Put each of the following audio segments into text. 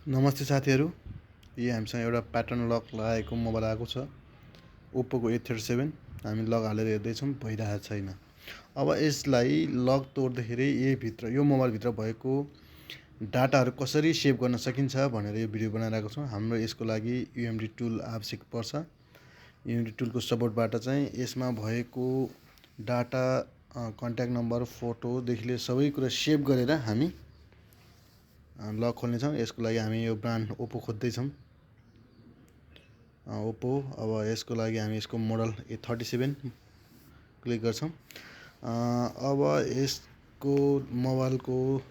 नमस्ते साथीहरु, यो हामीसँग एउटा प्याटर्न लक लगाएको मोबाइल आएको छ। ओप्पोको A37 हामी लक हालेर हेर्दैछौँ, भइरहेको छैन। अब यसलाई लक तोड्दाखेरि यो मोबाइलभित्र भएको डाटाहरू कसरी सेभ गर्न सकिन्छ भनेर यो भिडियो बनाइरहेको छौँ। हाम्रो यसको लागि UMD टुल आवश्यक पर्छ। UMD टुलको सपोर्टबाट चाहिँ यसमा भएको डाटा, कन्ट्याक्ट नम्बर, फोटोदेखि लिएर सबै कुरा सेभ गरेर हामी लक खोल्नेछौँ। यसको लागि हामी यो ब्रान्ड ओप्पो खोज्दैछौँ। ओप्पो, अब यसको लागि हामी यसको मोडल A37 क्लिक गर्छौँ। अब यसको मोबाइलको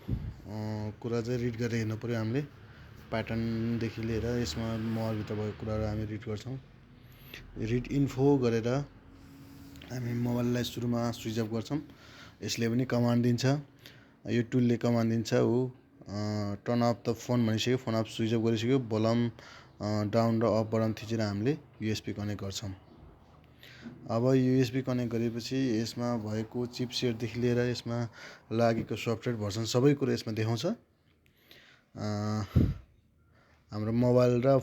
कुरा चाहिँ रिड गरेर हेर्नु पऱ्यो हामीले। प्याटर्नदेखि लिएर यसमा मोबाइलभित्र भएको कुराहरू हामी रिड गर्छौँ। रिड इन्फो गरेर हामी मोबाइललाई सुरुमा स्विच अफ गर्छौँ। यसले पनि कमान्ड दिन्छ, यो टुलले कमान्ड दिन्छ। टर्न अफ द फोन भनिसक्यो, फोन अफ स्विच अफ गरिसक्यो। भोल्युम डाउन र अप बटन थिचेर हामीले USB कनेक्ट गर्छौँ। अब USB कनेक्ट गरेपछि यसमा भएको चिपसेटदेखि लिएर यसमा लागेको सफ्टवेयर भर्सन सबै कुरा यसमा देखाउँछ। हाम्रो मोबाइल र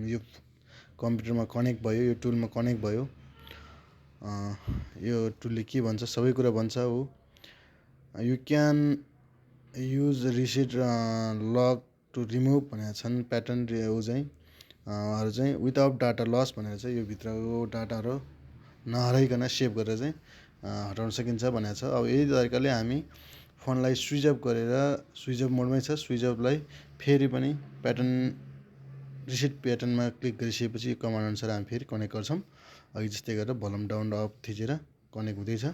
यो कम्प्युटरमा कनेक्ट भयो, यो टुलमा कनेक्ट भयो। यो टुलले के भन्छ सबै कुरा भन्छ। You can use reset lock to remove भनेको छन् प्याटर्न हरू चाहिँ विदाउट डाटा लस भनेर चाहिँ यो भित्रको डाटाहरू नहराइकन सेभ गरेर चाहिँ हटाउन सकिन्छ भनेको छ। अब यही तरिकाले हामी फोनलाई स्विच अफ गरेर, स्विच अफ मोडमै छ, स्विच अफलाई फेरि पनि रिसेट प्याटर्नमा क्लिक गरिसकेपछि कमान्ड अनुसार हामी फेरि कनेक्ट गर्छौँ। अघि जस्तै गरेर भोल्युम डाउन र अप थिचेर कनेक्ट हुँदैछ।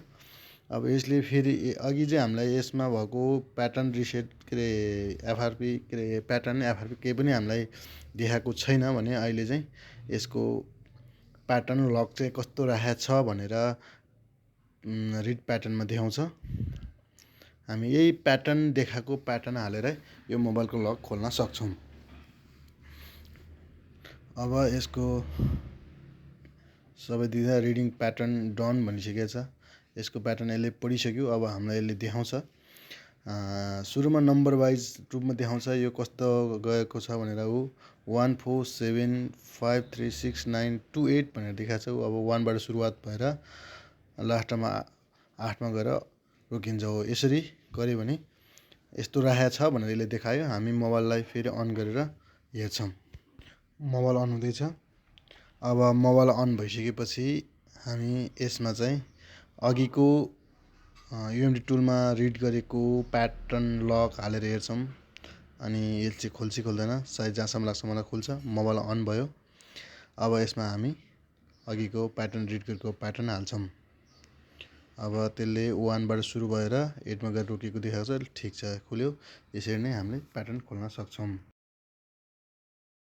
अब यसले फेरि अघि चाहिँ हामीलाई यसमा भएको pattern reset FRP pattern FRP केही पनि हामीलाई देखाएको छैन भने अहिले चाहिँ यसको प्याटर्न लक चाहिँ कस्तो राखेको छ भनेर रिड प्याटर्नमा देखाउँछ। हामी यही प्याटर्न देखाएको प्याटर्न हालेर यो मोबाइलको लक खोल्न सक्छौँ। अब यसको सबै दिँदा रिडिङ प्याटर्न डन भनिसकेको छ। यसको प्याटर्न यसले पढिसक्यो। अब हामीलाई यसले देखाउँछ। सुरुमा नम्बर वाइज रूपमा देखाउँछ यो कस्तो गएको छ भनेर। 14753692 भनेर देखाएको छ। अब 1 बाट सुरुवात भएर लास्टमा 8 मा गएर रोकिन्छ। हो यसरी गर्यो भने यस्तो राखेको छ भनेर यसले देखायो। हामी मोबाइललाई फेरि अन गरेर हेर्छौँ। मोबाइल अन हुँदैछ। अब मोबाइल अन भइसकेपछि हामी यसमा चाहिँ अघिको UMD टुलमा रिड गरेको प्याटर्न लक हालेर हेर्छौँ। अनि यो चाहिँ खोल्छ खोल्दैन, सायद जहाँसम्म लाग्छ मलाई खुल्छ। मोबाइल अन भयो। अब यसमा हामी अघिको प्याटर्न रिड गरेको प्याटर्न हाल्छौँ। अब त्यसले 1 बाट सुरु भएर 8 मा गएर रोकेको देखाएको छ। ठिक छ, खुल्यो। यसरी नै हामीले प्याटर्न खोल्न सक्छौँ।